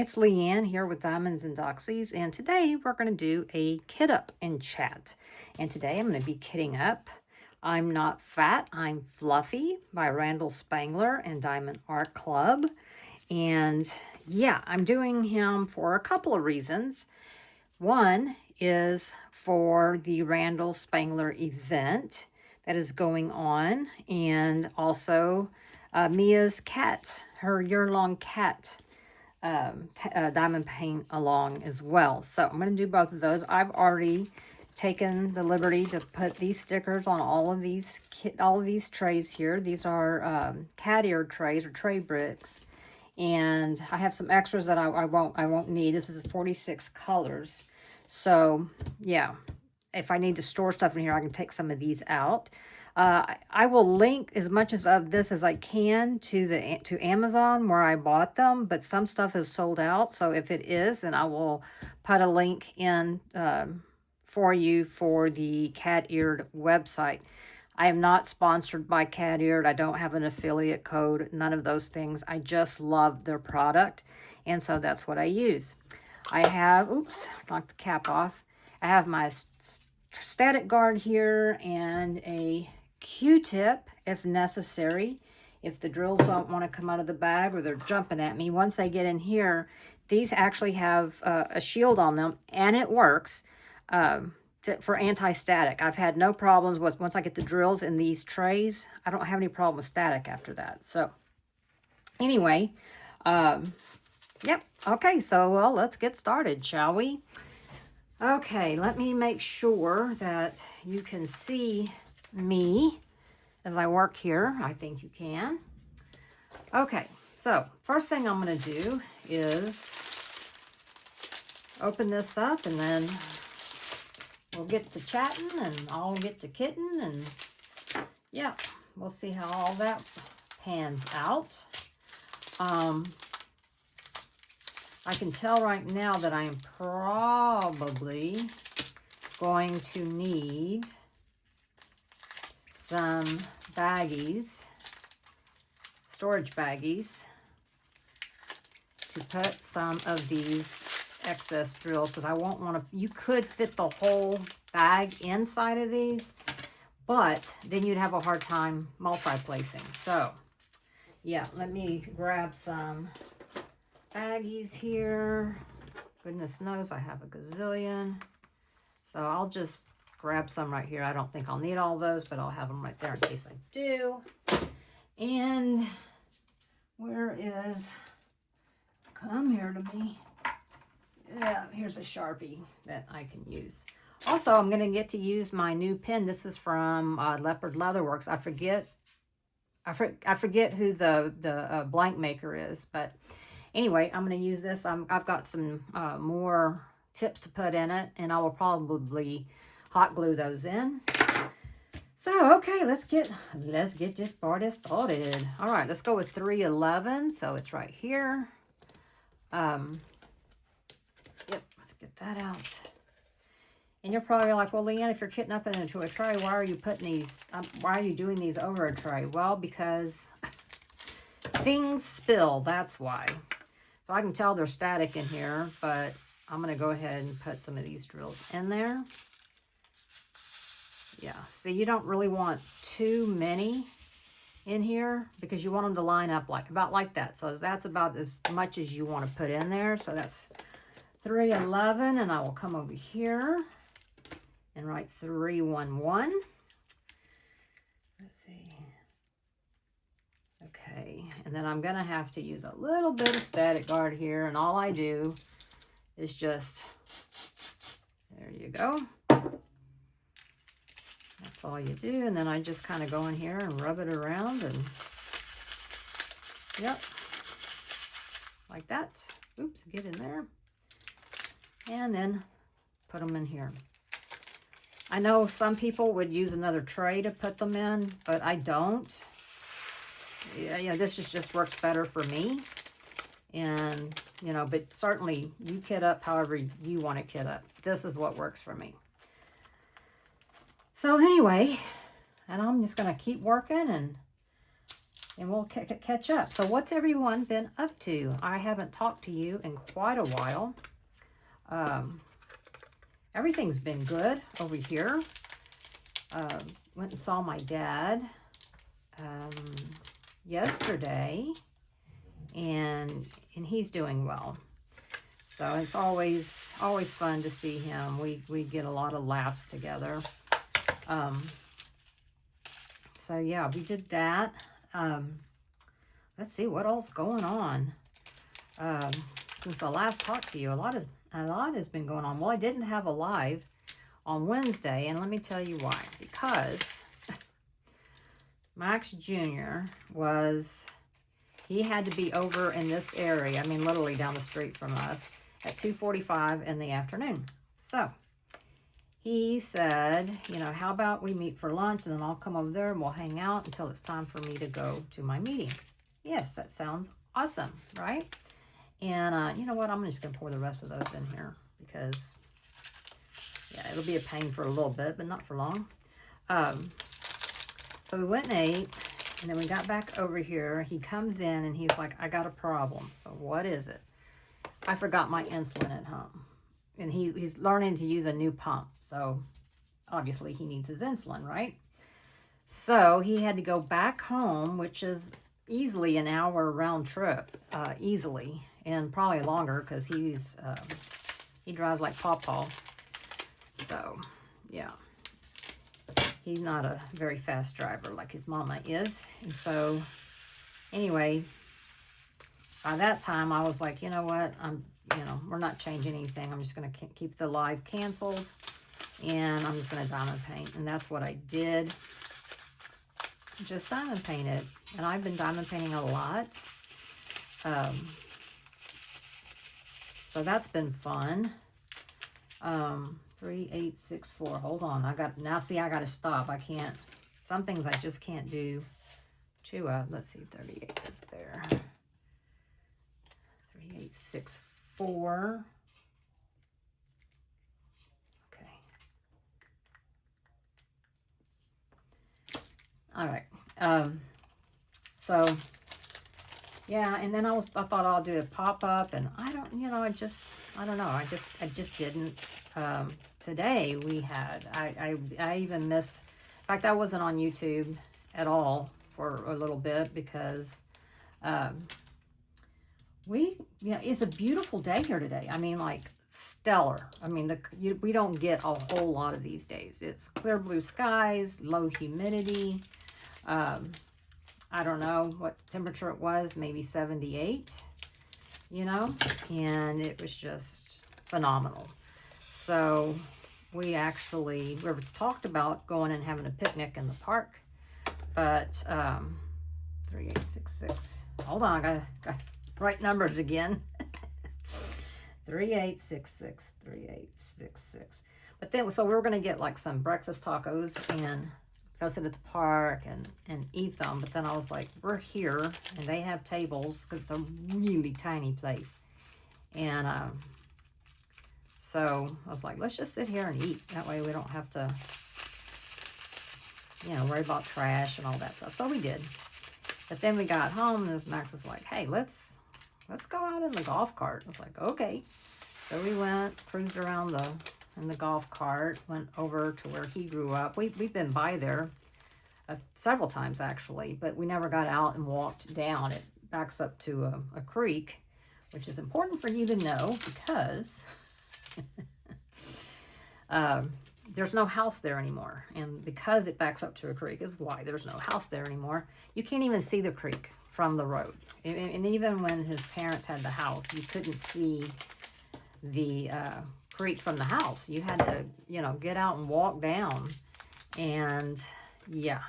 It's Leanne here with Diamonds and Doxies, and today we're going to do a kit up in chat. And today I'm going to be kitting up I'm Not Fat, I'm Fluffy by Randall Spangler and Diamond Art Club. And yeah, I'm doing him for a couple of reasons. One is for the Randall Spangler event that is going on, and also Mia's cat, her year-long cat diamond paint along as well. So I'm going to do both of those. I've already taken the liberty to put these stickers on all of these trays here. These are cat ear trays or tray bricks, and I have some extras that I won't need. This is 46 colors. So yeah, if I need to store stuff in here, I can take some of these out. I will link as much of this as I can to Amazon where I bought them, but some stuff is sold out. So if it is, then I will put a link in for you for the Cat Eared website. I am not sponsored by Cat Eared. I don't have an affiliate code, none of those things. I just love their product, and so that's what I use. I have, oops, knocked the cap off. I have my static guard here and a Q-tip if necessary. If the drills don't want to come out of the bag or they're jumping at me, once they get in here, these actually have a shield on them, and it works for anti-static. I've had no problems with, once I get the drills in these trays, I don't have any problem with static after that. So anyway, yep. Okay, so well, let's get started, shall we? Okay, let me make sure that you can see me as I work here. I think you can. Okay, so first thing I'm going to do is open this up, and then we'll get to chatting and I'll get to kitting, and yeah, we'll see how all that pans out. I can tell right now that I am probably going to need some baggies, storage baggies, to put some of these excess drills, because I won't want to, you could fit the whole bag inside of these, but then you'd have a hard time multi-placing. So yeah, let me grab some baggies here. Goodness knows I have a gazillion. So I'll just grab some right here. I don't think I'll need all those, but I'll have them right there in case I do. And where is, come here to me. Yeah, here's a Sharpie that I can use. Also, I'm going to get to use my new pen. This is from Leopard Leatherworks. I forget who the blank maker is, but anyway, I'm going to use this. I've got some more tips to put in it, and I will probably hot glue those in. So, okay, let's get this party started. All right, let's go with 311. So it's right here. Yep, let's get that out. And you're probably like, well, Leanne, if you're kitting up into a tray, why are you putting these? Why are you doing these over a tray? Well, because things spill. That's why. So I can tell they're static in here, but I'm going to go ahead and put some of these drills in there. Yeah, see, you don't really want too many in here because you want them to line up about like that. So that's about as much as you want to put in there. So that's 311, and I will come over here and write 311. Let's see. Okay, and then I'm going to have to use a little bit of static guard here, and all I do is just, there you go. That's all you do, and then I just kind of go in here and rub it around, and yep, like that. Oops, get in there. And then put them in here. I know some people would use another tray to put them in, but I don't. Yeah, you know, this just works better for me. And, you know, but certainly you kit up however you want to kit up. This is what works for me. So anyway, and I'm just going to keep working, and and we'll catch up. So what's everyone been up to? I haven't talked to you in quite a while. Everything's been good over here. Went and saw my dad yesterday, and he's doing well. So it's always fun to see him. We get a lot of laughs together. So yeah, we did that. Let's see what else going on. Since I last talked to you, a lot has been going on. Well, I didn't have a live on Wednesday, and let me tell you why. Because Max Jr. he had to be over in this area, I mean literally down the street from us, at 2:45 in the afternoon. So he said, you know, how about we meet for lunch, and then I'll come over there and we'll hang out until it's time for me to go to my meeting. Yes, that sounds awesome, right? And you know what? I'm just going to pour the rest of those in here because, yeah, it'll be a pain for a little bit, but not for long. So we went and ate, and then we got back over here. He comes in, and he's like, I got a problem. So what is it? I forgot my insulin at home. And he's learning to use a new pump. So obviously he needs his insulin, right? So he had to go back home, which is easily an hour round trip, easily. And probably longer because he drives like Pawpaw. So, yeah. He's not a very fast driver like his mama is. And so, anyway, by that time, I was like, you know what? We're not changing anything. I'm just going to keep the live canceled. And I'm just going to diamond paint. And that's what I did. Just diamond painted. And I've been diamond painting a lot. So that's been fun. 3, 8, 6, 4. Hold on. I got to stop. I can't. Some things I just can't do. Let's see. 38 is there. 3, 8, 6, 4. Okay. All right. So yeah, and then I thought I'll do a pop-up, and I don't know. I just didn't. Today we had, I even missed, in fact, I wasn't on YouTube at all for a little bit because, it's a beautiful day here today. I mean, like, stellar. I mean, we don't get a whole lot of these days. It's clear blue skies, low humidity. I don't know what temperature it was, maybe 78, and it was just phenomenal. So we talked about going and having a picnic in the park, but 3866. Hold on, I got right numbers again. 3866, 3866. But then, so we were going to get like some breakfast tacos and go sit at the park and eat them. But then I was like, we're here and they have tables because it's a really tiny place. And so I was like, let's just sit here and eat. That way we don't have to, worry about trash and all that stuff. So we did. But then we got home and Max was like, hey, let's go out in the golf cart. I was like, okay. So we went, cruised around in the golf cart, went over to where he grew up. We've been by there several times actually, but we never got out and walked down. It backs up to a creek, which is important for you to know because there's no house there anymore. And because it backs up to a creek is why there's no house there anymore. You can't even see the creek from the road. And even when his parents had the house, you couldn't see the creek from the house. You had to, get out and walk down. And yeah.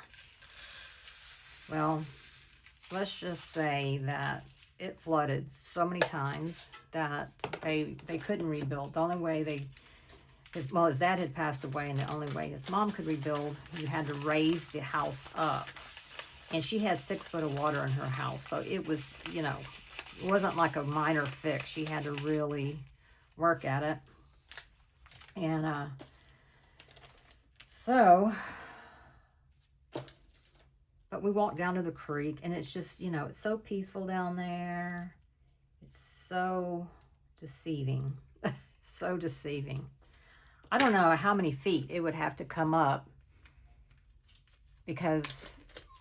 Well, let's just say that it flooded so many times that they couldn't rebuild. The only way his dad had passed away, and the only way his mom could rebuild, you had to raise the house up. And she had 6 foot of water in her house. So it was, it wasn't like a minor fix. She had to really work at it. And, so But we walked down to the creek, and it's just, you know, it's so peaceful down there. It's so deceiving. So deceiving. I don't know how many feet it would have to come up because,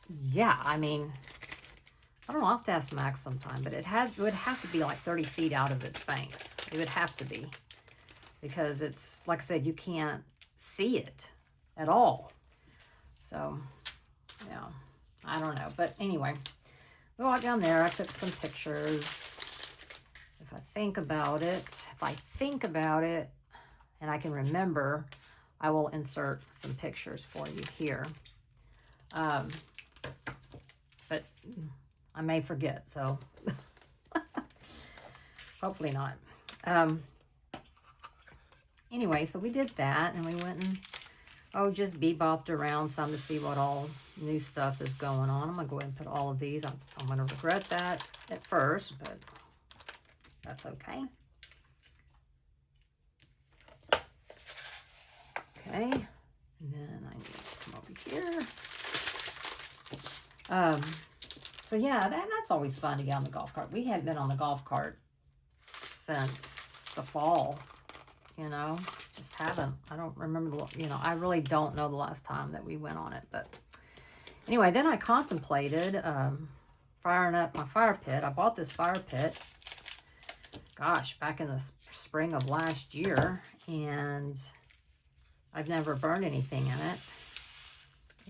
yeah, I mean, I don't know, I'll have to ask Max sometime, but it would have to be like 30 feet out of its banks. It would have to be, because it's, like I said, you can't see it at all. So, yeah, I don't know. But anyway, we walked down there. I took some pictures. If I think about it, and I can remember, I will insert some pictures for you here. But I may forget, so hopefully not. Anyway, so we did that, and we went and, just bebopped around some to see what all new stuff is going on. I'm going to go ahead and put all of these. I'm going to regret that at first, but that's okay. Okay, and then I need to come over here. So yeah, that's always fun to get on the golf cart. We hadn't been on the golf cart since the fall, you know, just haven't. I don't remember, you know, I really don't know the last time that we went on it. But anyway, then I contemplated firing up my fire pit. I bought this fire pit, gosh, back in the spring of last year, and I've never burned anything in it.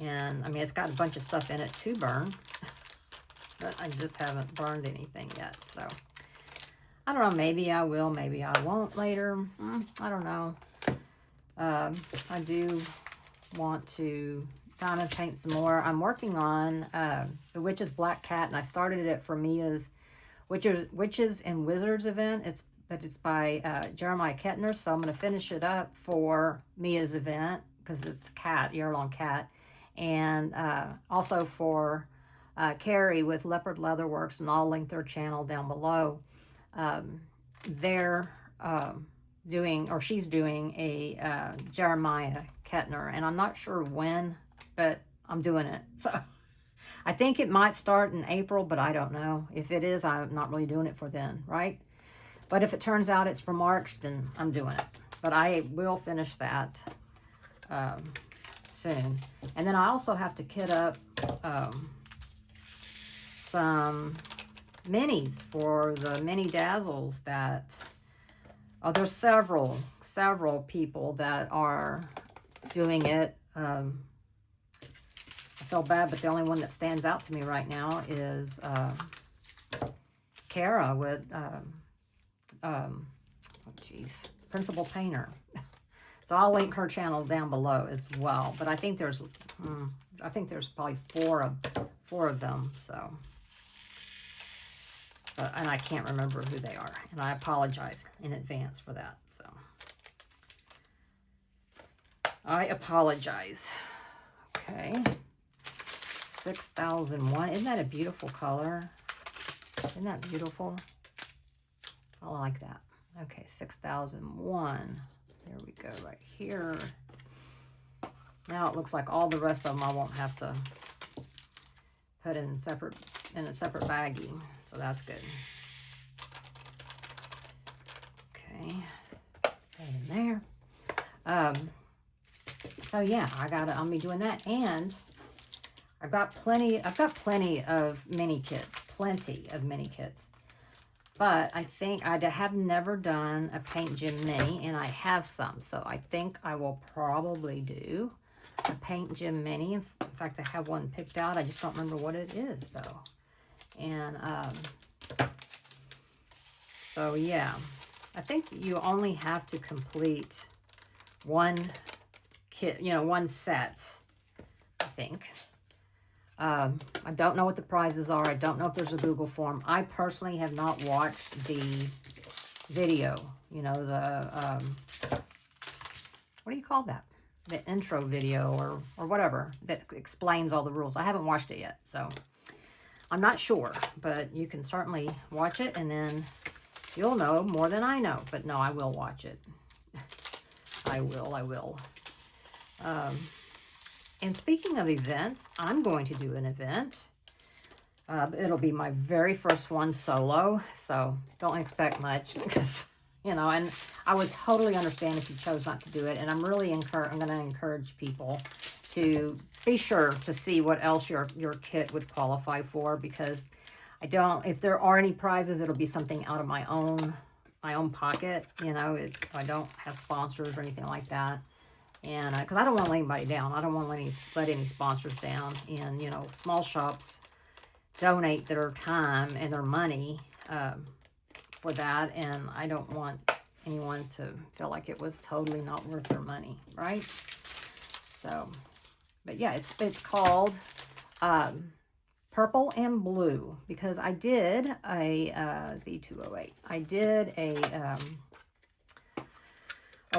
And I mean, it's got a bunch of stuff in it to burn, but I just haven't burned anything yet. So I don't know, maybe I will, maybe I won't later. I don't know. I do want to diamond paint some more. I'm working on the Witch's Black Cat, and I started it for Mia's Witches and Wizards event. It's by Jeremiah Kettner, so I'm going to finish it up for Mia's event because it's a cat, year-long cat, and also for Carrie with Leopard Leatherworks, and I'll link their channel down below. They're she's doing a Jeremiah Kettner, and I'm not sure when, but I'm doing it. So I think it might start in April, but I don't know. If it is, I'm not really doing it for then, right? But if it turns out it's for March, then I'm doing it. But I will finish that soon. And then I also have to kit up some minis for the mini dazzles that, there's several people that are doing it. I feel bad, but the only one that stands out to me right now is Kara with Principal Painter. So I'll link her channel down below as well. But I think there's probably four of them. So, and I can't remember who they are, and I apologize in advance for that. So I apologize. Okay, 6001. Isn't that a beautiful color? Isn't that beautiful? I like that. Okay, 6001. There we go, right here. Now it looks like all the rest of them I won't have to put in a separate baggie, so that's good. Okay, put it in there. So yeah, I'll be doing that, and I've got plenty of mini kits. But I think I have never done a Paint Gym Mini, and I have some. So I think I will probably do a Paint Gym Mini. In fact, I have one picked out. I just don't remember what it is, though. And so, yeah. I think you only have to complete one kit, one set, I think. I don't know what the prizes are. I don't know if there's a Google form. I personally have not watched the video, what do you call that? The intro video or whatever that explains all the rules. I haven't watched it yet, so I'm not sure, but you can certainly watch it, and then you'll know more than I know. But no, I will watch it. I will. And speaking of events, I'm going to do an event. It'll be my very first one solo, so don't expect much because, you know, and I would totally understand if you chose not to do it. And I'm really I'm going to encourage people to be sure to see what else your kit would qualify for, because if there are any prizes, it'll be something out of my own pocket, you know. I don't have sponsors or anything like that. And because I don't want to let anybody down. I don't want to let any sponsors down. And, you know, small shops donate their time and their money for that. And I don't want anyone to feel like it was totally not worth their money, right? So, but yeah, it's called Purple and Blue, because I did a Z208. I did a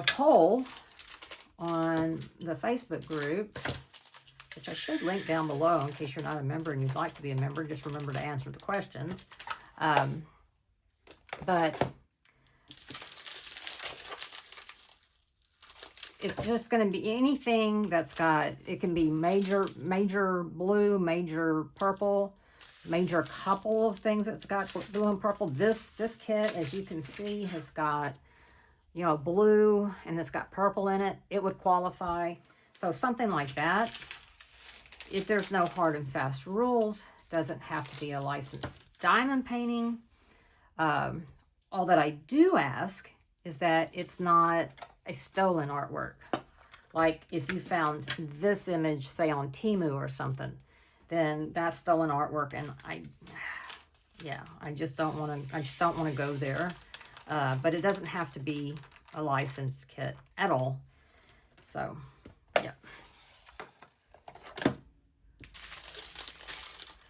poll on the Facebook group, which I should link down below in case you're not a member and you'd like to be a member. Just remember to answer the questions. But it's just going to be anything that's got, it can be major blue, major purple, major couple of things that's got blue and purple. This kit, as you can see, has got, you know, blue, and it's got purple in it. It would qualify. So something like that. If there's no hard and fast rules, doesn't have to be a licensed diamond painting. All that I do ask is that it's not a stolen artwork. Like if you found this image, say on Temu or something, then that's stolen artwork, and I just don't want to go there. But it doesn't have to be a licensed kit at all. So, yeah.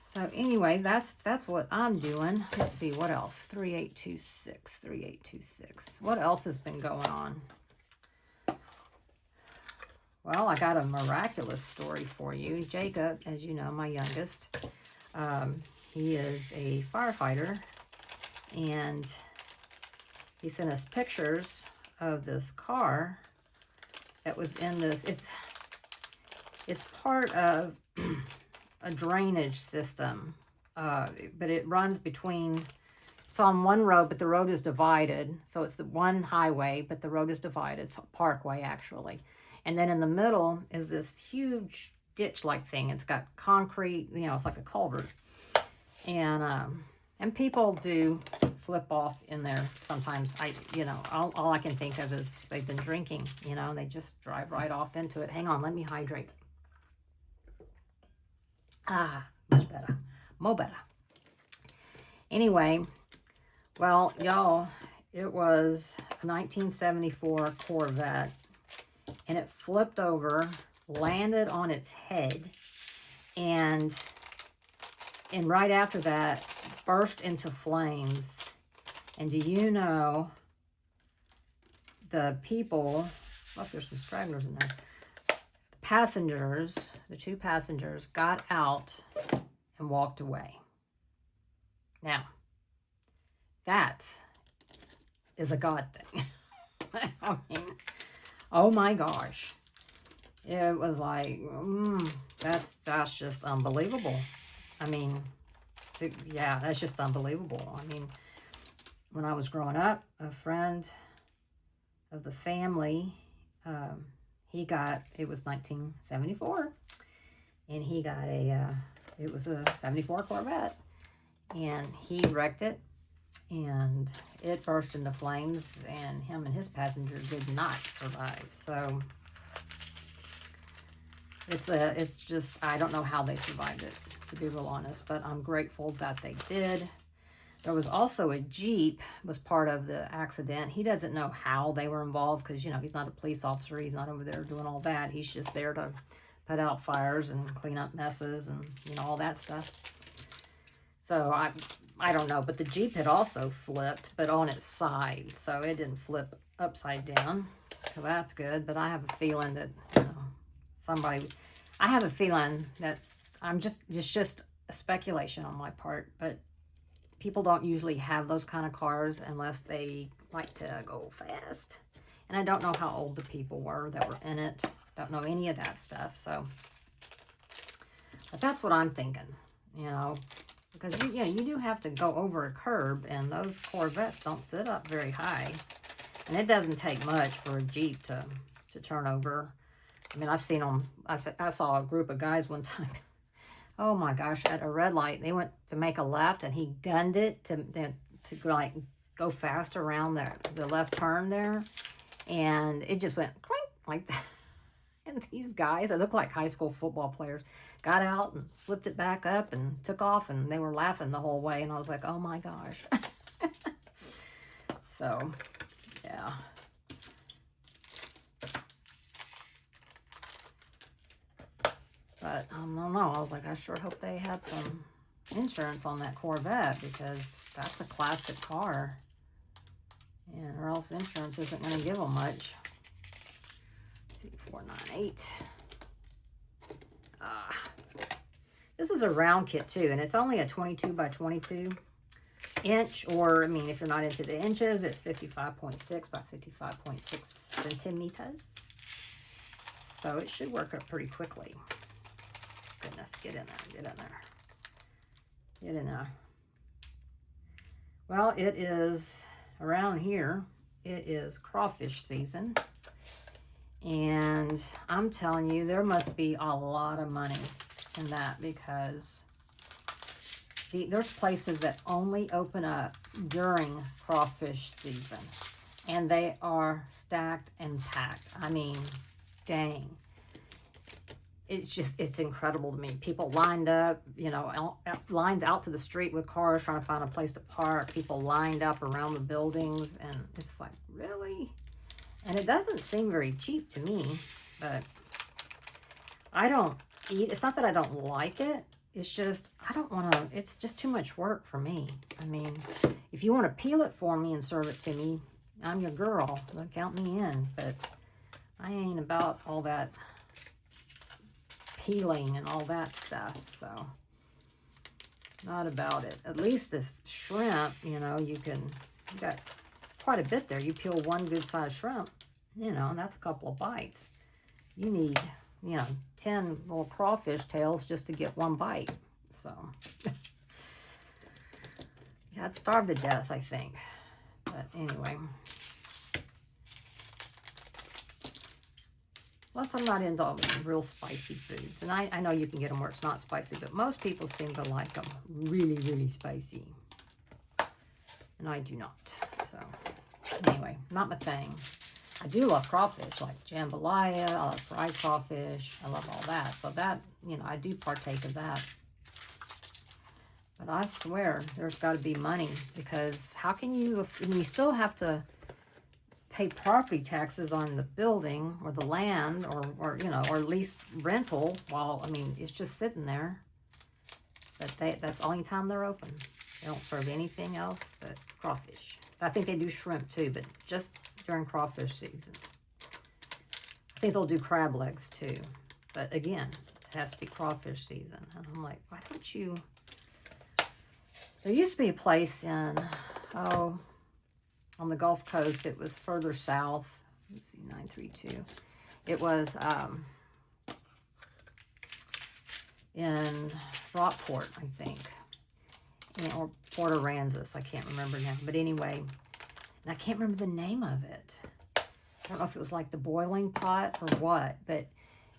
So anyway, that's what I'm doing. Let's see, what else? 3826. What else has been going on? Well, I got a miraculous story for you. Jacob, as you know, my youngest, he is a firefighter, and he sent us pictures of this car that was in this. It's part of a drainage system, but it runs between. It's on one road, but the road is divided. So it's the one highway, but the road is divided. It's a parkway, actually. And then in the middle is this huge ditch-like thing. It's got concrete, you know, it's like a culvert. And people do flip off in there sometimes. All I can think of is they've been drinking, you know, and they just drive right off into it. Hang on, let me hydrate. Much better. Mo better. Anyway, well, y'all, it was a 1974 Corvette, and it flipped over, landed on its head, and right after that, burst into flames. And do you know, the people, oh, there's some stragglers in there. Passengers, the two passengers, got out and walked away. Now, that is a God thing. I mean, oh my gosh. It was like, that's just unbelievable. I mean, yeah, that's just unbelievable. I mean, when I was growing up, a friend of the family, it was 1974, and he got it was a 74 Corvette, and he wrecked it, and it burst into flames, and him and his passenger did not survive. So it's just, I don't know how they survived it, to be real honest, but I'm grateful that they did. There was also a Jeep was part of the accident. He doesn't know how they were involved because, you know, he's not a police officer. He's not over there doing all that. He's just there to put out fires and clean up messes and, you know, all that stuff. So I don't know, but the Jeep had also flipped, but on its side. So it didn't flip upside down. So that's good. But I have a feeling that, you know, I have a feeling that's, it's just a speculation on my part, but people don't usually have those kind of cars unless they like to go fast. And I don't know how old the people were that were in it. Don't know any of that stuff. So But that's what I'm thinking, you know, because you do have to go over a curb, and those Corvettes don't sit up very high. And it doesn't take much for a Jeep to turn over. I mean, I've seen them. I saw a group of guys one time. Oh my gosh, at a red light, they went to make a left, and he gunned it to like go fast around the left turn there, and it just went clink like that. And these guys, they look like high school football players, got out and flipped it back up and took off, and they were laughing the whole way. And I was like, oh my gosh. So, yeah. But I don't know. I was like, I sure hope they had some insurance on that Corvette, because that's a classic car. And or else insurance isn't going to give them much. Let's see, 498. This is a round kit too, and it's only a 22 by 22 inch, or I mean, if you're not into the inches, it's 55.6 by 55.6 centimeters. So it should work up pretty quickly. Goodness, get in there, get in there, get in there. Well, it is around here. It is crawfish season, and I'm telling you, there must be a lot of money in that, because there's places that only open up during crawfish season, and they are stacked and packed. I mean, dang. It's incredible to me. People lined up, you know, lines out to the street with cars trying to find a place to park. People lined up around the buildings, and it's like, really? And it doesn't seem very cheap to me, but I don't eat. It's not that I don't like it. It's just, I don't want to, it's just too much work for me. I mean, if you want to peel it for me and serve it to me, I'm your girl. Count me in. But I ain't about all that peeling and all that stuff, so not about it. At least the shrimp, you know, you got quite a bit there. You peel one good sized shrimp, you know, and that's a couple of bites. You need, you know, 10 little crawfish tails just to get one bite. So yeah, I'd starve to death, I think. But anyway, plus, I'm not into all the real spicy foods. And I know you can get them where it's not spicy, but most people seem to like them really, really spicy. And I do not. So, anyway, not my thing. I do love crawfish, like jambalaya. I love fried crawfish. I love all that. So that, you know, I do partake of that. But I swear, there's got to be money, because how can you, I mean, you still have to pay property taxes on the building or the land, or you know, or at least rental, while, I mean, it's just sitting there. But that's the only time they're open. They don't serve anything else but crawfish. I think they do shrimp too, but just during crawfish season. I think they'll do crab legs too. But again, it has to be crawfish season. And I'm like, why don't you... There used to be a place in, on the Gulf Coast. It was further south. Let's see, 932. It was in Rockport, I think. Or Port Aransas. I can't remember now. But anyway, and I can't remember the name of it. I don't know if it was like the boiling pot or what, but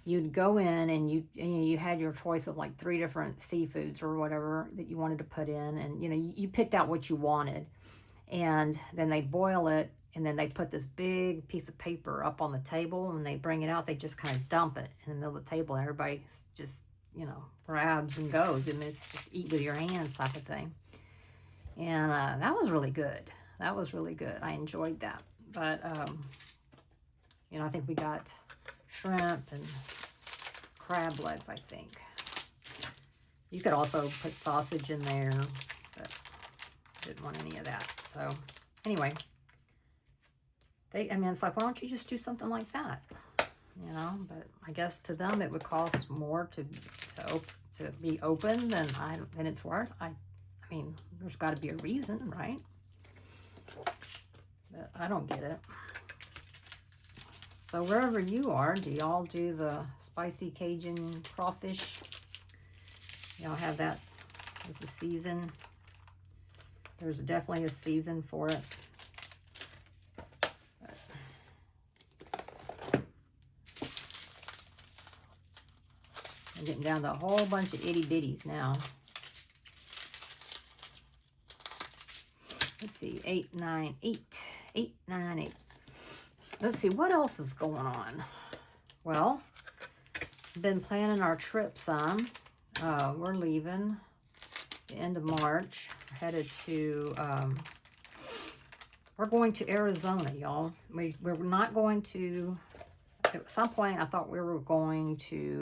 you'd go in and you had your choice of like 3 different seafoods or whatever that you wanted to put in, and you know, you picked out what you wanted, and then they boil it, and then they put this big piece of paper up on the table, and when they bring it out, they just kind of dump it in the middle of the table, and everybody just, you know, grabs and goes, and it's just eat with your hands type of thing. And that was really good. That was really good. I enjoyed that. But you know, I think we got shrimp and crab legs, I think. You could also put sausage in there, but didn't want any of that. So anyway, I mean, it's like, why don't you just do something like that? You know, but I guess to them it would cost more to be open than it's worth. I mean, there's got to be a reason, right? But I don't get it. So wherever you are, do y'all do the spicy Cajun crawfish Y'all have that as a season. There's definitely a season for it. I'm getting down to a whole bunch of itty bitties now. Let's see, 8, 9, 8. 8, 9, 8. Let's see, what else is going on? Well, been planning our trip some. We're leaving the end of March. We're headed to, we're going to Arizona, y'all. We're not going to, at some point I thought we were going to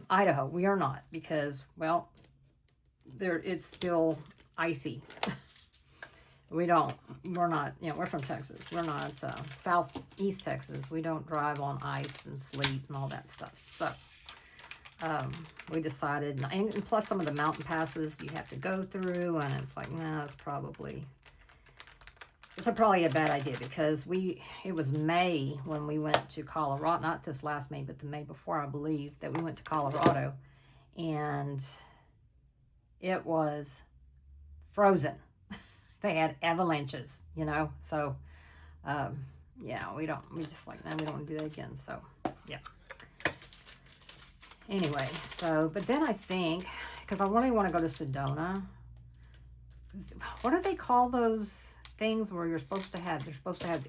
Idaho. We are not because, well, it's still icy. We're not, we're from Texas. We're not southeast Texas. We don't drive on ice and sleet and all that stuff. So we decided, and plus some of the mountain passes you have to go through, and it's like, nah, it's probably a bad idea because it was May when we went to Colorado, not this last May, but the May before, I believe, that we went to Colorado, and it was frozen. They had avalanches, so yeah, we just like, no, we don't want to do that again. So yeah, anyway, so but then I think, because I really want to go to Sedona. What do they call those things where they're supposed to have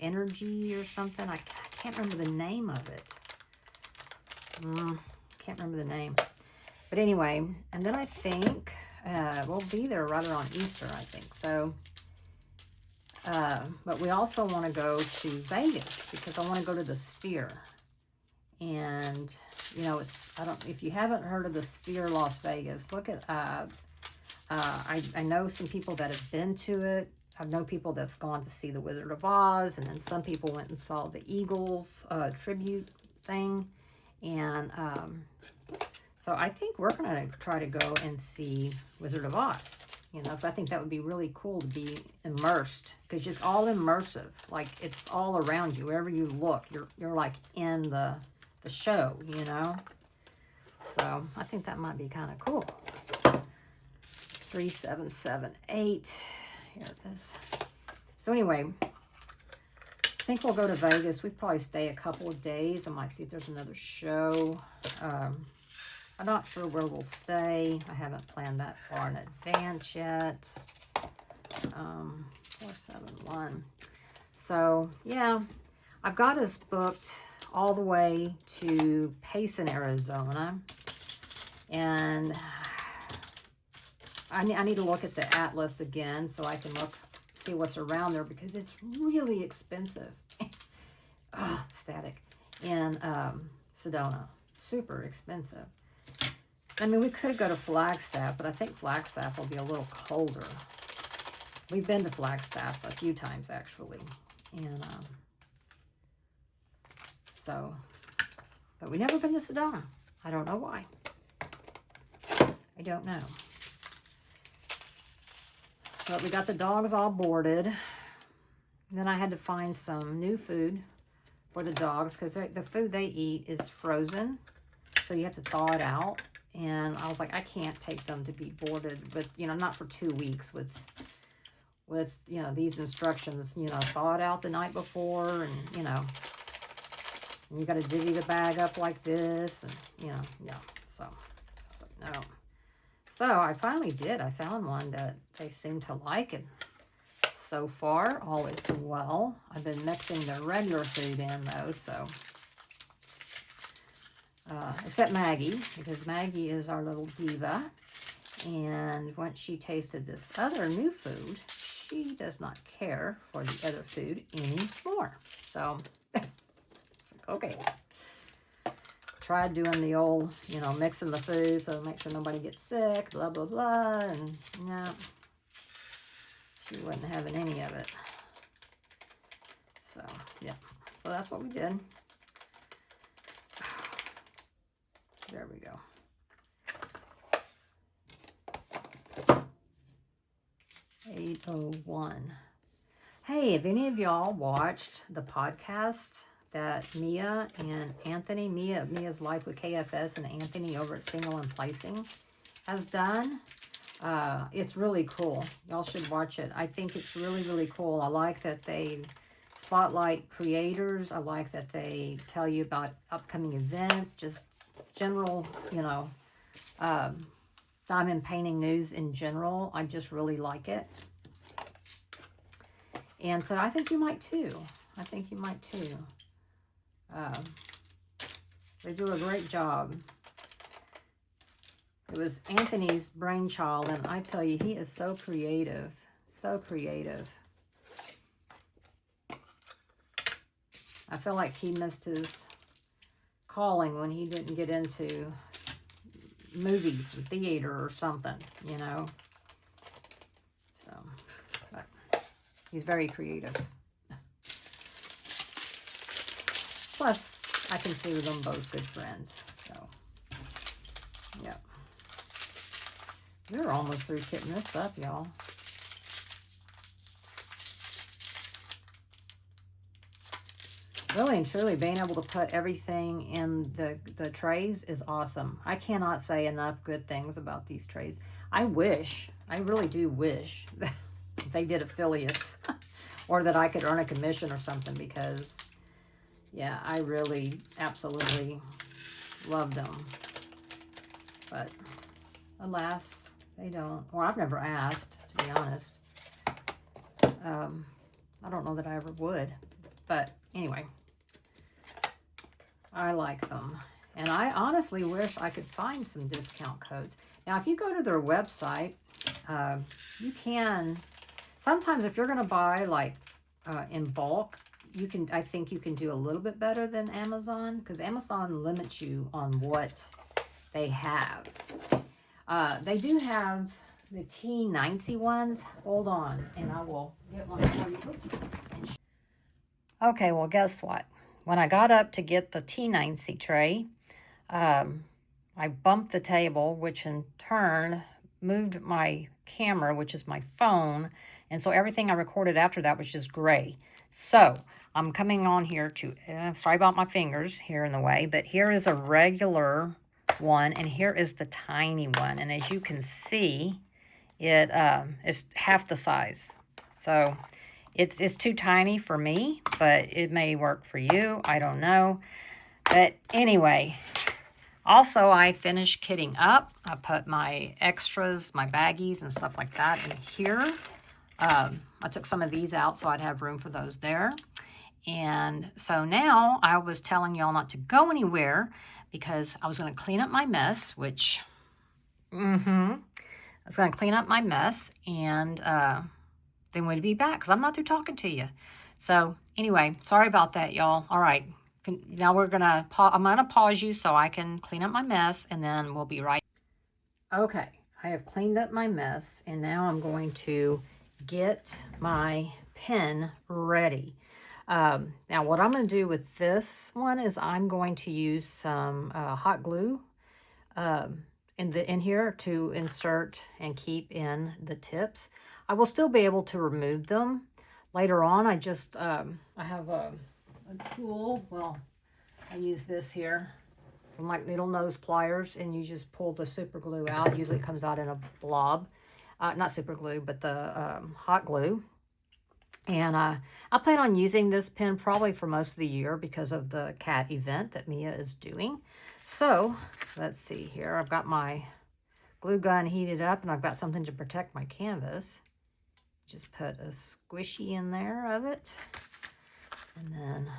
energy or something? I can't remember the name of it. Can't remember the name, but anyway, and then I think we'll be there right around Easter, I think. So but we also want to go to Vegas because I want to go to the Sphere. And, if you haven't heard of the Sphere Las Vegas, look at, I know some people that have been to it. I know people that have gone to see the Wizard of Oz, and then some people went and saw the Eagles tribute thing. And so I think we're going to try to go and see Wizard of Oz. So I think that would be really cool to be immersed, because it's all immersive. Like, it's all around you. Wherever you look, you're like in the show, So I think that might be kind of cool. 3778. Here it is. So anyway, I think we'll go to Vegas. We probably stay a couple of days. I might see if there's another show. I'm not sure where we'll stay. I haven't planned that far in advance yet. 471. So, yeah, I've got us booked all the way to Payson, Arizona. And I need to look at the atlas again so I can see what's around there, because it's really expensive. Oh, static. In Sedona. Super expensive. I mean, we could go to Flagstaff, but I think Flagstaff will be a little colder. We've been to Flagstaff a few times, actually. And but we've never been to Sedona. I don't know why. I don't know. But we got the dogs all boarded. Then I had to find some new food for the dogs, because the food they eat is frozen. So you have to thaw it out. And I was like, I can't take them to be boarded with, not for 2 weeks with these instructions, thaw it out the night before, and, and you got to divvy the bag up like this, and, yeah. So, I was like, no. So I finally did. I found one that they seem to like, and so far, all is well. I've been mixing the regular food in, though, so... except Maggie, because Maggie is our little diva, and once she tasted this other new food, she does not care for the other food anymore. So, okay. Tried doing the old, mixing the food so make sure nobody gets sick, blah, blah, blah, and no, she wasn't having any of it. So, yeah. So that's what we did. There we go. 801. Hey, have any of y'all watched the podcast that Mia and Anthony, Mia's Life with KFS, and Anthony over at Single and Placing has done. It's really cool. Y'all should watch it. I think it's really, really cool. I like that they spotlight creators. I like that they tell you about upcoming events, just general, you know, diamond painting news in general. I just really like it. And so I think you might too. I think you might too. They do a great job. It was Anthony's brainchild, and I tell you, he is so creative. So creative. I feel like he missed his calling when he didn't get into movies or theater or something, you know. So, but he's very creative. Plus, I consider them both good friends. So, yeah. We're almost through kitting this up, y'all. Really and truly, being able to put everything in the trays is awesome. I cannot say enough good things about these trays. I really do wish that they did affiliates or that I could earn a commission or something, because, yeah, I really absolutely love them. But alas, they don't. Well, I've never asked, to be honest. I don't know that I ever would. But anyway, I like them. And I honestly wish I could find some discount codes. Now, if you go to their website, you can, sometimes if you're going to buy like in bulk, you can, I think you can do a little bit better than Amazon, because Amazon limits you on what they have. They do have the T90 ones. Hold on, and I will get one for you. Oops. Okay, well, guess what? When I got up to get the T90 tray, I bumped the table, which in turn moved my camera, which is my phone, and so everything I recorded after that was just gray. So I'm coming on here to, sorry about my fingers here in the way, but here is a regular one, and here is the tiny one. And as you can see, it is half the size. So it's too tiny for me, but it may work for you. I don't know. But anyway, also I finished kitting up. I put my extras, my baggies and stuff like that in here. I took some of these out so I'd have room for those there. And so now I was telling y'all not to go anywhere because I was going to clean up my mess, which, I was going to clean up my mess, and then we'd be back because I'm not through talking to you. So anyway, sorry about that, y'all. All right, now we're going to, I'm going to pause you so I can clean up my mess, and then we'll be right. Okay, I have cleaned up my mess, and now I'm going to get my pen ready. Now what I'm going to do with this one is I'm going to use some hot glue in here to insert and keep in the tips. I will still be able to remove them later on. I just I have a tool. Well, I use this here, some like needle nose pliers, and you just pull the super glue out. Usually it comes out in a blob, not super glue, but the hot glue. And I plan on using this pen probably for most of the year because of the cat event that Mia is doing. So let's see here. I've got my glue gun heated up, and I've got something to protect my canvas. Just put a squishy in there of it, and then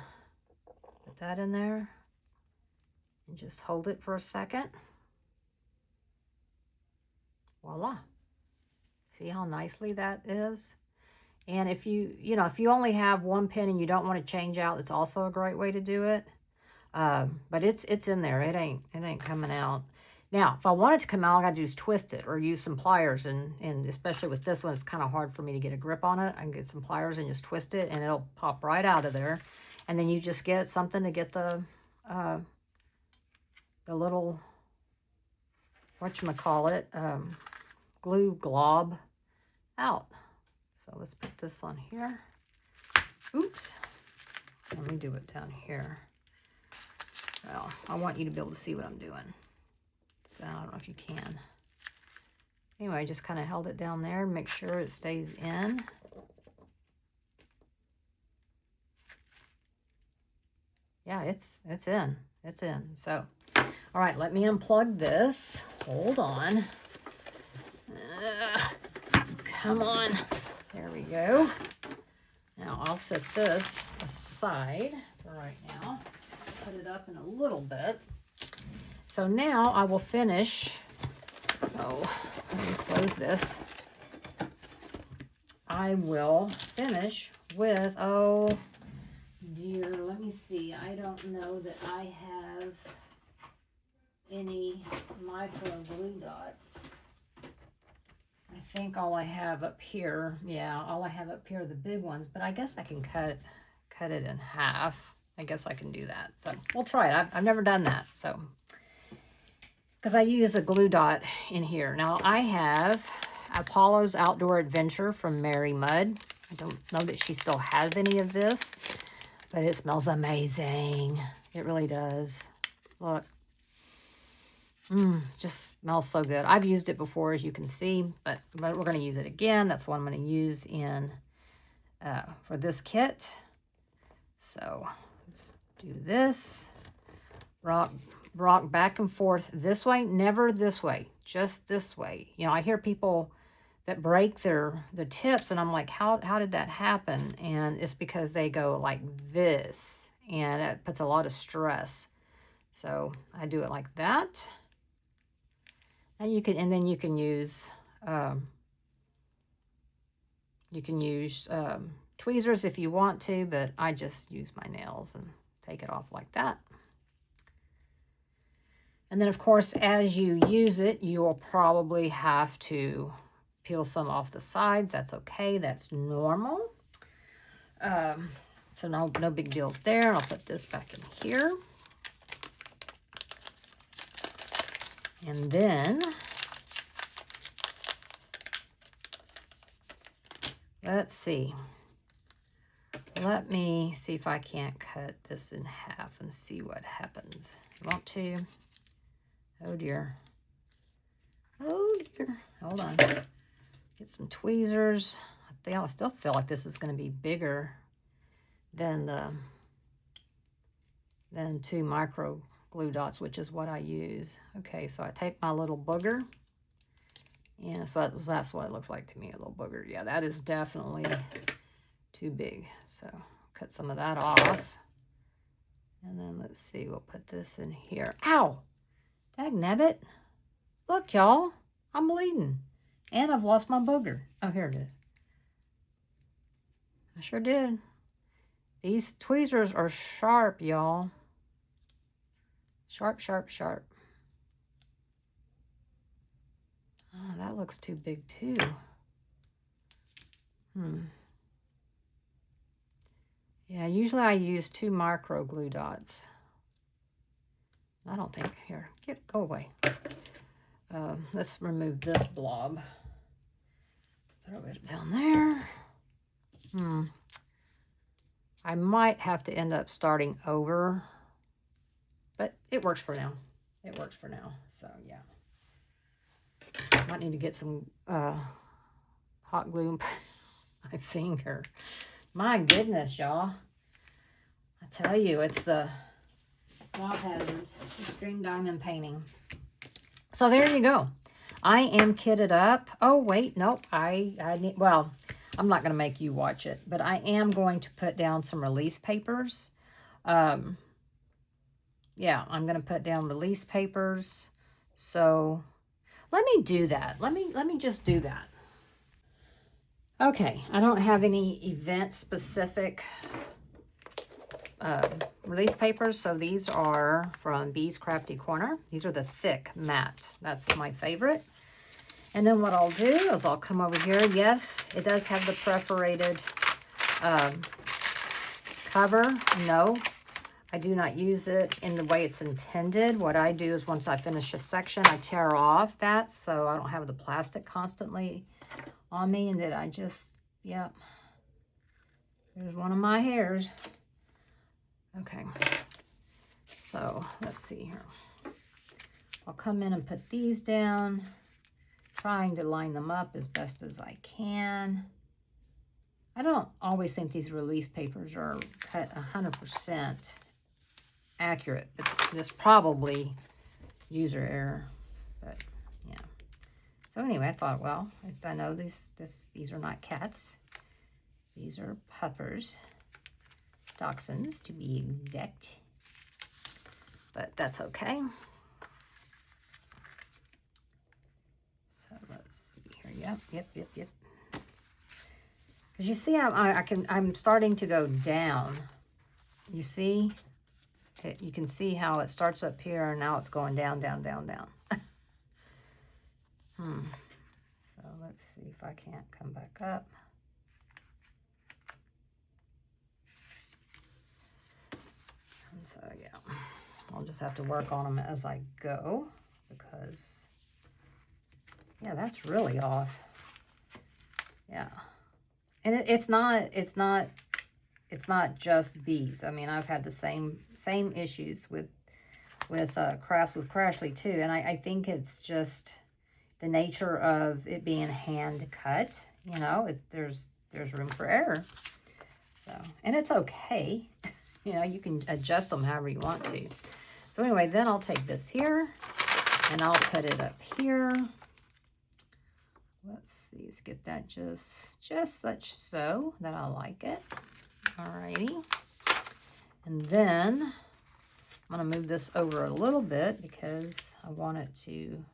put that in there and just hold it for a second. Voila. See how nicely that is? And if if you only have one pen and you don't want to change out, it's also a great way to do it. But it's in there. It ain't coming out. Now, if I want it to come out, all I gotta do is twist it or use some pliers. And especially with this one, it's kind of hard for me to get a grip on it. I can get some pliers and just twist it, and it'll pop right out of there. And then you just get something to get the little, whatchamacallit, glue glob out. So let's put this on here. Oops. Let me do it down here. Well, I want you to be able to see what I'm doing. So I don't know if you can. Anyway, I just kind of held it down there, make sure it stays in. Yeah, it's in. It's in. So, all right, let me unplug this. Hold on. Come on. There we go. Now I'll set this aside for right now. Put it up in a little bit. So now I will finish. Oh, let me close this. I will finish with, oh dear, let me see. I don't know that I have any micro glue dots. I think all I have up here, yeah, all I have up here are the big ones, but I guess I can cut it in half. I guess I can do that. So we'll try it. I've never done that. So, because I use a glue dot in here. Now I have Apollo's Outdoor Adventure from Mary Mudd. I don't know that she still has any of this, but it smells amazing. It really does. Look. Just smells so good. I've used it before, as you can see, but we're going to use it again. That's what I'm going to use in for this kit. So let's do this. Rock back and forth this way, never this way, just this way. You know, I hear people that break the tips, and I'm like, how did that happen? And it's because they go like this, and it puts a lot of stress. So I do it like that. And then you can use tweezers if you want to, but I just use my nails and take it off like that. And then of course, as you use it, you will probably have to peel some off the sides. That's okay. That's normal. So no big deals there. I'll put this back in here. And then let's see. Let me see if I can't cut this in half and see what happens. You want to? Oh dear. Oh dear. Hold on. Get some tweezers. I still feel like this is going to be bigger than two micro glue dots, which is what I use. Okay, so I take my little booger. Yeah, so that's what it looks like to me, a little booger. Yeah, that is definitely too big. So cut some of that off. And then let's see, we'll put this in here. Ow! Dagnabbit. Look, y'all, I'm bleeding. And I've lost my booger. Oh, here it is. I sure did. These tweezers are sharp, y'all. Sharp, sharp, sharp. Oh, that looks too big too. Yeah, usually I use 2 micro glue dots. I don't think, here, go away. Let's remove this blob. Throw it down there. I might have to end up starting over, but it works for now. It works for now, so yeah. Might need to get some hot glue and put my finger. My goodness, y'all. I tell you, it's the Wild Hazards Extreme Diamond Painting. So there you go. I am kitted up. Oh, wait, nope. I need, well, I'm not going to make you watch it, but I am going to put down some release papers. Yeah, I'm going to put down release papers. So let me do that. Let me just do that. Okay, I don't have any event-specific release papers, so these are from Bee's Crafty Corner. These are the thick matte. That's my favorite. And then what I'll do is I'll come over here. Yes, it does have the perforated cover. No, I do not use it in the way it's intended. What I do is once I finish a section, I tear off that so I don't have the plastic constantly on me, and then I just, yep, there's one of my hairs. Okay, so let's see here. I'll come in and put these down, trying to line them up as best as I can. I don't always think these release papers are cut 100% accurate, but this probably user error, but yeah. So anyway, I thought, well, if I know these are not cats, these are puppers, dachshunds to be exact, but that's okay. So let's see here. Yep. Because you see, I'm starting to go down. You see, you can see how it starts up here and now it's going down. So let's see if I can't come back up. And so yeah, I'll just have to work on them as I go because yeah, that's really off. Yeah, and it's not just bees. I mean, I've had the same issues with crafts with Crashly too, and I think it's just the nature of it being hand cut. You know, there's room for error. So, and it's okay. You know, you can adjust them however you want to. So anyway, then I'll take this here and I'll put it up here. Let's see, let's get that just such so that I like it. Alrighty. And then I'm going to move this over a little bit because I want it to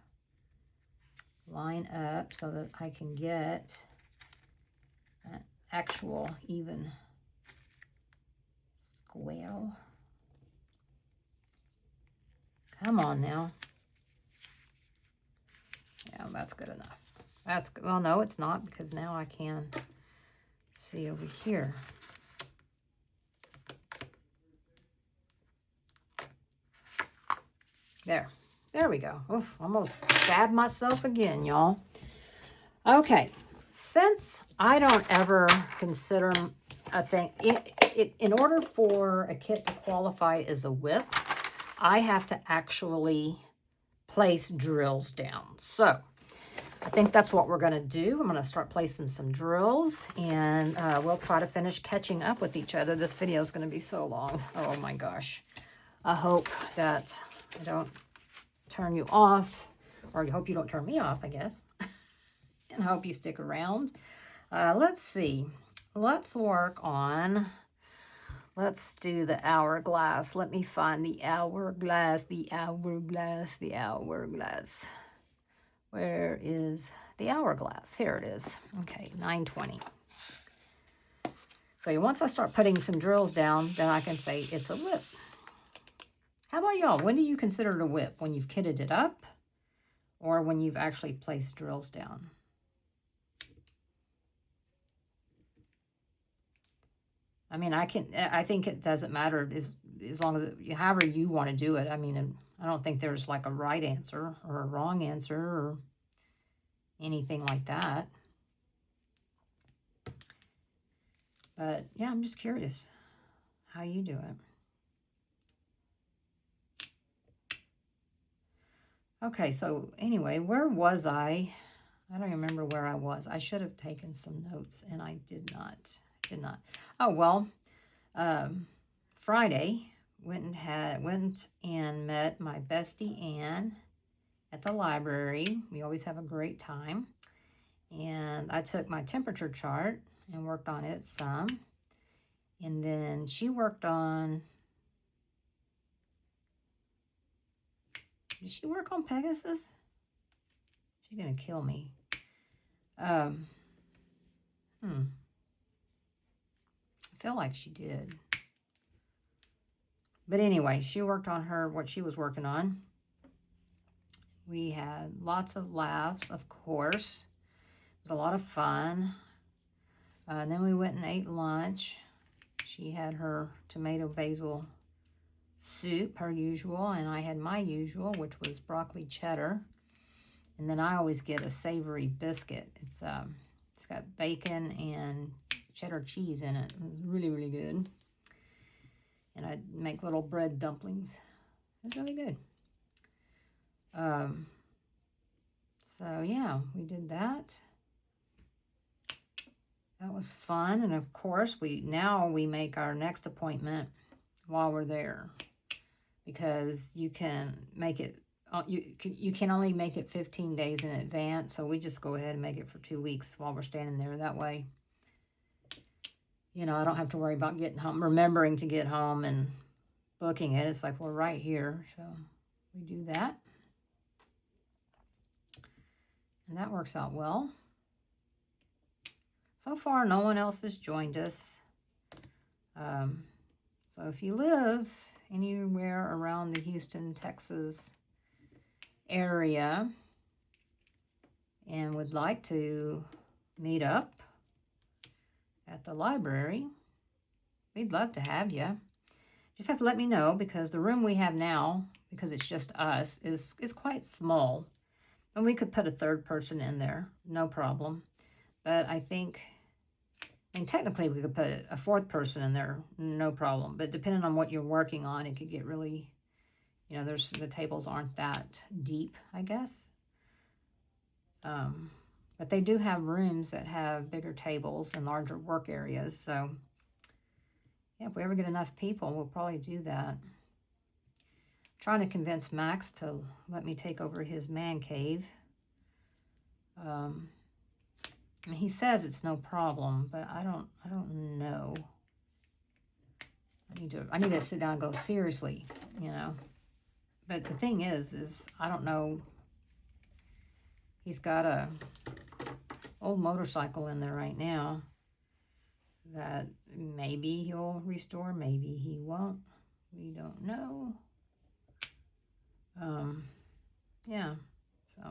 line up so that I can get an actual even square. Come on now. Yeah, that's good enough. That's good. Well, no, it's not, because now I can see over here. There we go. Oof, almost stabbed myself again, y'all. Okay, since I don't ever consider a thing, in order for a kit to qualify as a WIP, I have to actually place drills down. So I think that's what we're going to do. I'm going to start placing some drills, and we'll try to finish catching up with each other. This video is going to be so long. Oh my gosh. I hope that I don't turn you off, or I hope you don't turn me off, I guess. And I hope you stick around. Let's see. Let's work on, let's do the hourglass. Let me find the hourglass, the hourglass. Where is the hourglass? Here it is. Okay, 920. So once I start putting some drills down, then I can say it's a WIP. How about y'all? When do you consider it a WIP? When you've kitted it up, or when you've actually placed drills down? I mean, I think it doesn't matter as long as however you want to do it. I mean, I don't think there's like a right answer or a wrong answer or anything like that. But yeah, I'm just curious how you do it. Okay, so anyway, where was I? I don't remember where I was. I should have taken some notes, and I did not. Oh, well, Friday, went and met my bestie Ann at the library. We always have a great time. And I took my temperature chart and worked on it some. And then she worked on... Did she work on Pegasus? She's gonna kill me. I feel like she did. But anyway, she worked on what she was working on. We had lots of laughs, of course. It was a lot of fun. And then we went and ate lunch. She had her tomato basil soup, her usual, and I had my usual, which was broccoli cheddar. And then I always get a savory biscuit. It's got bacon and cheddar cheese in it. It was really, really good. And I'd make little bread dumplings. It was really good. So yeah, we did that. That was fun. And of course, now we make our next appointment while we're there, because you can make it, you can only make it 15 days in advance. So we just go ahead and make it for 2 weeks while we're standing there. That way, you know, I don't have to worry about getting home, remembering to get home and booking it. It's like, we're right here. So we do that. And that works out well. So far, no one else has joined us. So if you live anywhere around the Houston, Texas area and would like to meet up at the library, we'd love to have you. Just have to let me know, because the room we have now, because it's just us, is quite small. And we could put a third person in there, no problem. But I mean, technically we could put a fourth person in there, no problem. But depending on what you're working on, it could get really, you know, the tables aren't that deep, I guess. But they do have rooms that have bigger tables and larger work areas. So yeah, if we ever get enough people, we'll probably do that. I'm trying to convince Max to let me take over his man cave. And he says it's no problem, but I don't know. I need to sit down and go, seriously, you know. But the thing is I don't know. He's got a old motorcycle in there right now that maybe he'll restore, maybe he won't. We don't know. Yeah, so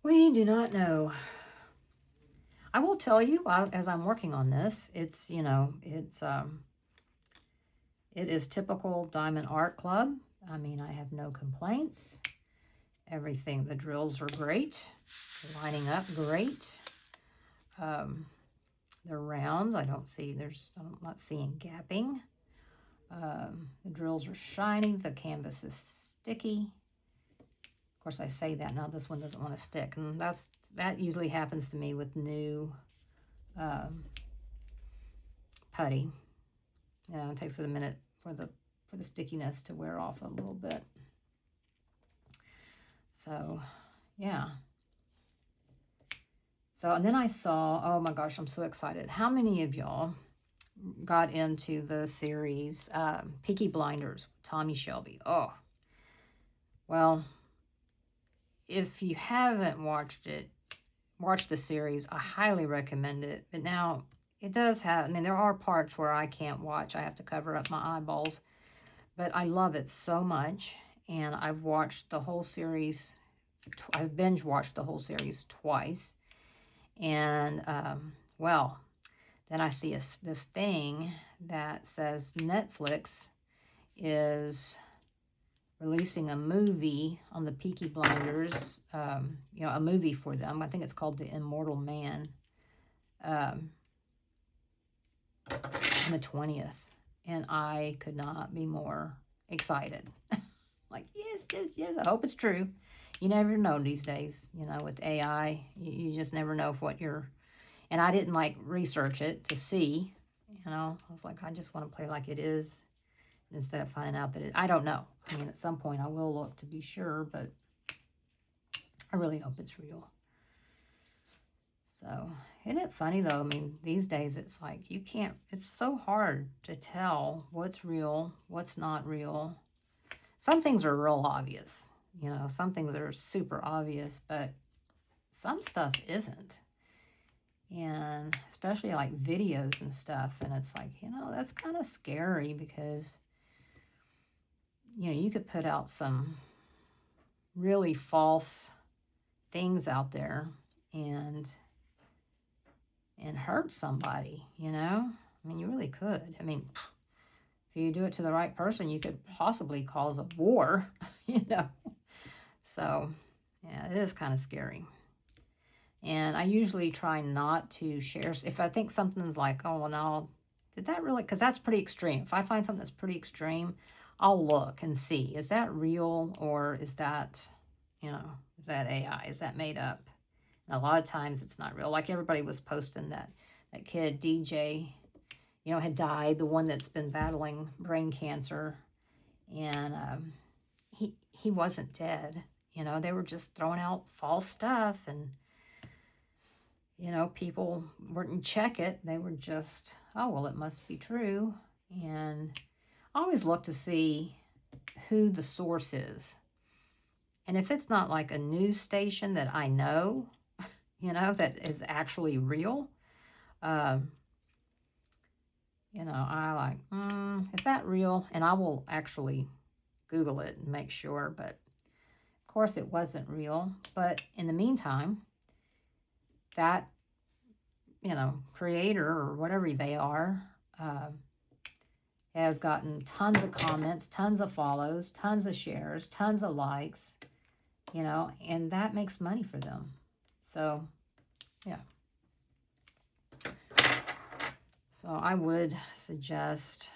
we do not know. I will tell you, as I'm working on this, it's, you know, it is typical Diamond Art Club. I mean, I have no complaints. Everything, the drills are great, lining up great. The rounds, I'm not seeing gapping. The drills are shiny, the canvas is sticky. Of course, I say that now, this one doesn't want to stick, and that usually happens to me with new putty. You know, it takes it a minute for the stickiness to wear off a little bit. So, yeah. So, and then I saw, oh my gosh, I'm so excited. How many of y'all got into the series Peaky Blinders, Tommy Shelby? Oh, well, if you haven't watched the series, I highly recommend it. But now, it does have, I mean, there are parts where I can't watch. I have to cover up my eyeballs. But I love it so much. And I've watched the whole series. I've binge watched the whole series twice. And, well, then I see this thing that says Netflix is releasing a movie on the Peaky Blinders, you know, a movie for them. I think it's called The Immortal Man, on the 20th. And I could not be more excited. Like, yes, I hope it's true. You never know these days, you know, with AI, you just never know if what you're, and I didn't like research it to see, you know, I was like, I just want to play like it is instead of finding out that I don't know. I mean, at some point I will look to be sure, but I really hope it's real. So, isn't it funny though? I mean, these days it's like it's so hard to tell what's real, what's not real. Some things are real obvious, you know, some things are super obvious, but some stuff isn't. And especially like videos and stuff. And it's like, you know, that's kind of scary because, you know, you could put out some really false things out there and hurt somebody, you know? I mean, you really could. I mean, if you do it to the right person, you could possibly cause a war, you know? So, yeah, it is kind of scary. And I usually try not to share. If I think something's like, oh, well, now did that really, because that's pretty extreme. If I find something that's pretty extreme, I'll look and see, is that real or is that, is that AI? Is that made up? And a lot of times it's not real. Like everybody was posting that kid, DJ, had died, the one that's been battling brain cancer. And he wasn't dead. They were just throwing out false stuff. And, people wouldn't check it. They were just, oh, well, it must be true. And I always look to see who the source is. And if it's not like a news station that I know, that is actually real, I like, is that real? And I will actually Google it and make sure. But of course it wasn't real. But in the meantime, that, creator or whatever they are, has gotten tons of comments, tons of follows, tons of shares, tons of likes, and that makes money for them. So, yeah. So I would suggest,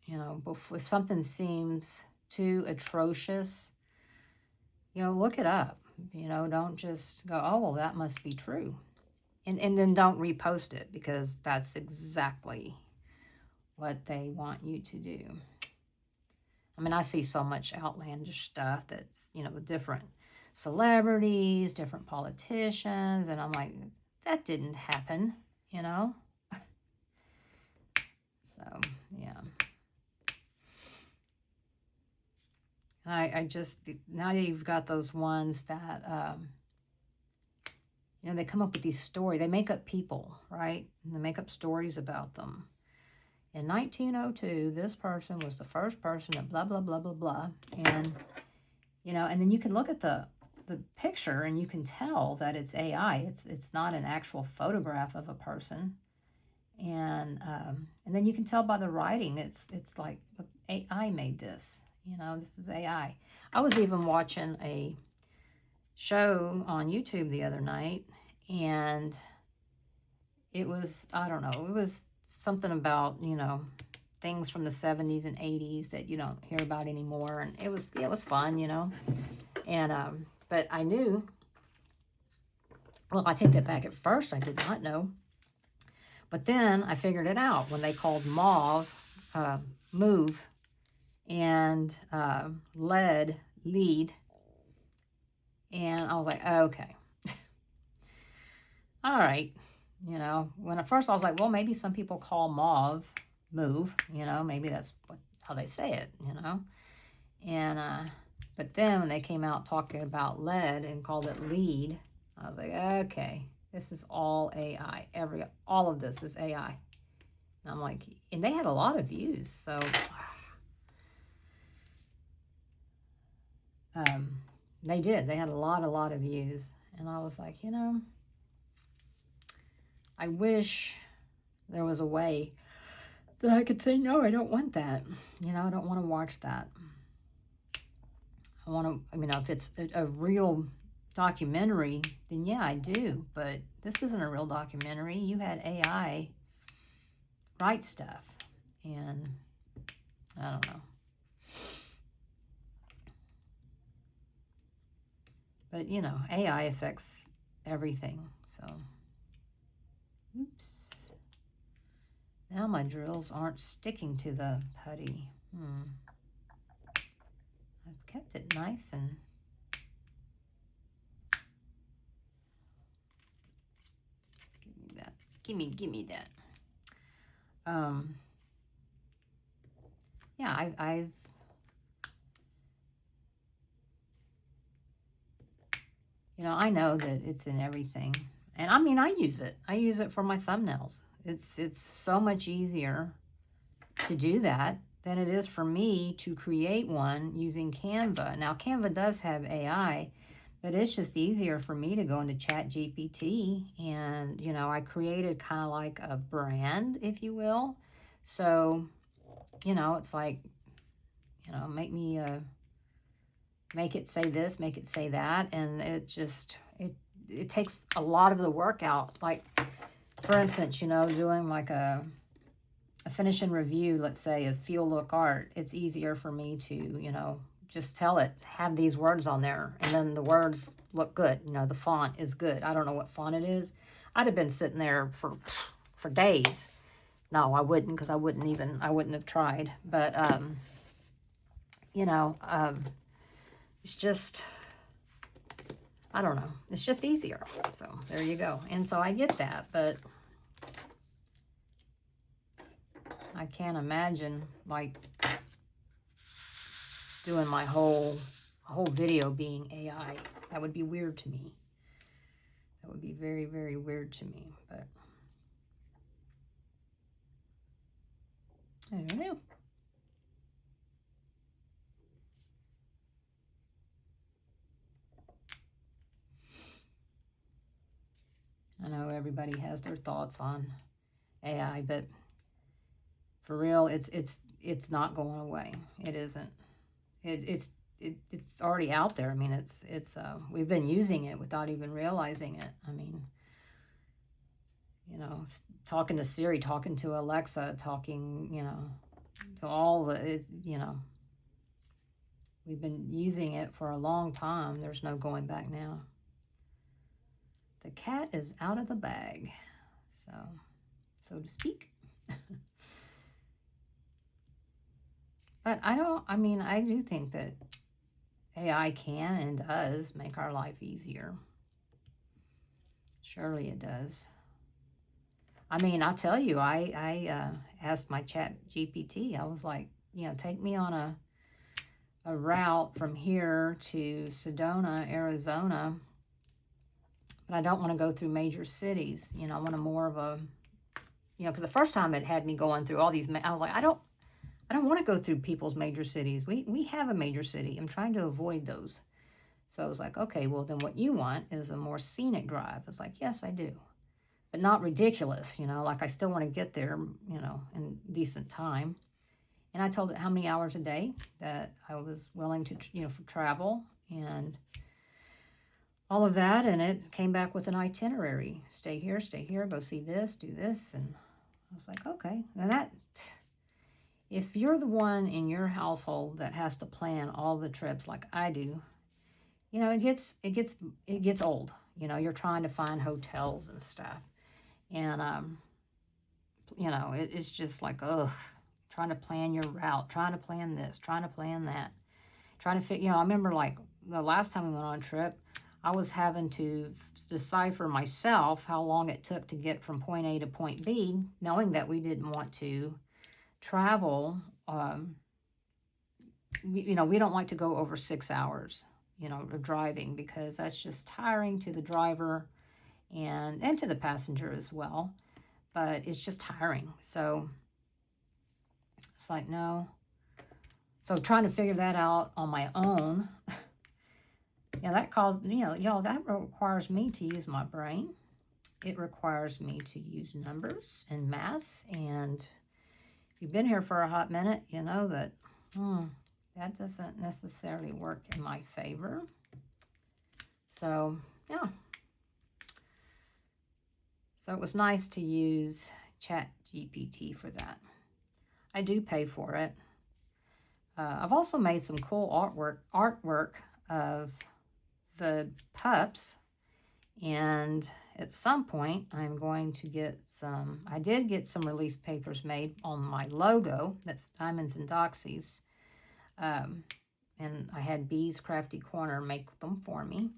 if something seems too atrocious, look it up. Don't just go, oh, well, that must be true. And then don't repost it, because that's exactly what they want you to do. I mean, I see so much outlandish stuff that's, with different celebrities, different politicians, and I'm like, that didn't happen, So, yeah. I just, now you've got those ones that, they come up with these stories. They make up people, right? And they make up stories about them. In 1902, this person was the first person at blah, blah, blah, blah, blah. And, and then you can look at the picture and you can tell that it's AI. It's not an actual photograph of a person. And then you can tell by the writing, it's like AI made this. This is AI. I was even watching a show on YouTube the other night, and it was, I don't know, it was something about, things from the 70s and 80s that you don't hear about anymore. And it was fun, And, but I knew, well, I take that back. At first, I did not know. But then I figured it out when they called mauve, move, and lead. And I was like, okay. All right. When at first I was like, well, maybe some people call mauve move, maybe that's how they say it, And, but then when they came out talking about lead and called it lead, I was like, okay, this is all AI. All of this is AI. And I'm like, and they had a lot of views. So, they did. They had a lot of views. And I was like, I wish there was a way that I could say, no, I don't want that. I don't want to watch that. I want to, if it's a real documentary, then yeah, I do. But this isn't a real documentary. You had AI write stuff. And I don't know. But, AI affects everything. So, oops. Now my drills aren't sticking to the putty. I've kept it nice and... Give me that. Give me that. Yeah, I've I know that it's in everything. And I mean, I use it. I use it for my thumbnails. It's so much easier to do that than it is for me to create one using Canva. Now, Canva does have AI, but it's just easier for me to go into ChatGPT. And, I created kind of like a brand, if you will. So, it's like, make it say this, make it say that. And it just, it takes a lot of the work out. Like, for instance, doing like a a finish and review, let's say, of feel, look, art, it's easier for me to, you know, just tell it, have these words on there, and then the words look good. You know, the font is good. I don't know what font it is. I'd have been sitting there for days. No, I wouldn't, because I wouldn't have tried. But, you know, it's just, I don't know. It's just easier. So there you go. And so I get that, but I can't imagine, like, doing my whole video being AI. That would be weird to me. That would be very, very weird to me. But I don't know. I know everybody has their thoughts on AI, but for real, it's not going away. It isn't. It's already out there. I mean, it's we've been using it without even realizing it. I mean, you know, talking to Siri, talking to Alexa, talking, you know, to all the, you know, we've been using it for a long time. There's no going back now. The cat is out of the bag, so to speak. But I do think that AI can and does make our life easier. Surely it does. I mean, I'll tell you, I asked my chat GPT, I was like, you know, take me on a route from here to Sedona, Arizona, but I don't want to go through major cities. You know, I want more of a, you know, because the first time it had me going through all these, I was like, I don't want to go through people's major cities. We have a major city. I'm trying to avoid those. So I was like, okay, well, then what you want is a more scenic drive. I was like, yes, I do. But not ridiculous, you know, like I still want to get there, you know, in decent time. And I told it how many hours a day that I was willing to, you know, for travel and all of that. And it came back with an itinerary. Stay here, go see this, do this. And I was like, okay. And that, if you're the one in your household that has to plan all the trips like I do, you know, it gets old. You know, you're trying to find hotels and stuff. And, you know, it's just like, ugh, trying to plan your route, trying to plan this, trying to plan that, trying to fit, you know, I remember like the last time we went on a trip, I was having to decipher myself how long it took to get from point A to point B, knowing that we didn't want to travel. You know, we don't like to go over 6 hours, you know, of driving, because that's just tiring to the driver and to the passenger as well. But it's just tiring. So it's like, no. So trying to figure that out on my own, yeah, that caused, you know, y'all, that requires me to use my brain. It requires me to use numbers and math. And if you've been here for a hot minute, you know that that doesn't necessarily work in my favor. So, yeah. So it was nice to use Chat GPT for that. I do pay for it. I've also made some cool artwork of the pups, and at some point I'm going to get some, I did get some release papers made on my logo, that's Diamonds and Doxies, and I had Bee's Crafty Corner make them for me.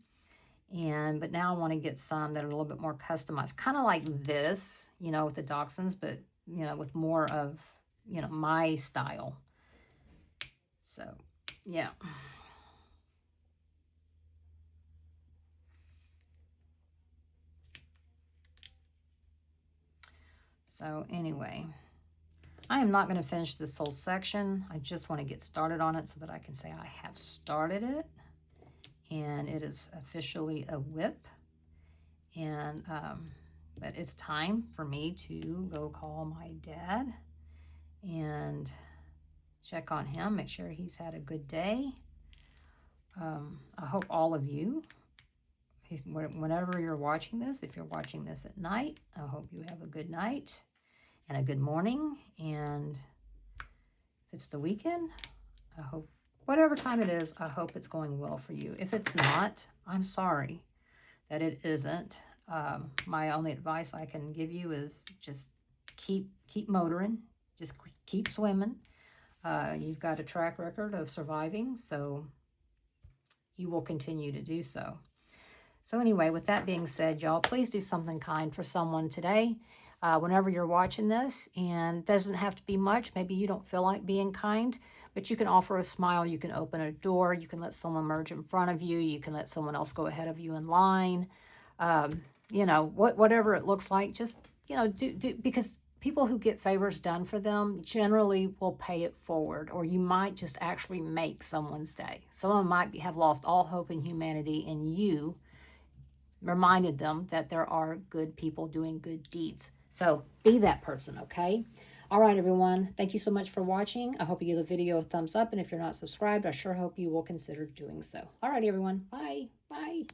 But now I want to get some that are a little bit more customized, kind of like this, you know, with the dachshunds, but, you know, with more of, you know, my style. So, yeah. So anyway, I am not going to finish this whole section. I just want to get started on it so that I can say I have started it. And it is officially a WIP. And, but it's time for me to go call my dad and check on him, make sure he's had a good day. I hope all of you, whenever you're watching this, if you're watching this at night, I hope you have a good night and a good morning. And if it's the weekend, I hope, whatever time it is, I hope it's going well for you. If it's not, I'm sorry that it isn't. My only advice I can give you is just keep motoring, just keep swimming. You've got a track record of surviving, so you will continue to do so. So anyway, with that being said, y'all, please do something kind for someone today. Whenever you're watching this, and it doesn't have to be much. Maybe you don't feel like being kind, but you can offer a smile. You can open a door. You can let someone merge in front of you. You can let someone else go ahead of you in line. You know, whatever it looks like, just, you know, do because people who get favors done for them generally will pay it forward, or you might just actually make someone's day. Someone might have lost all hope in humanity, and you reminded them that there are good people doing good deeds. So be that person, okay? All right, everyone. Thank you so much for watching. I hope you give the video a thumbs up, and if you're not subscribed, I sure hope you will consider doing so. All right, everyone. Bye. Bye.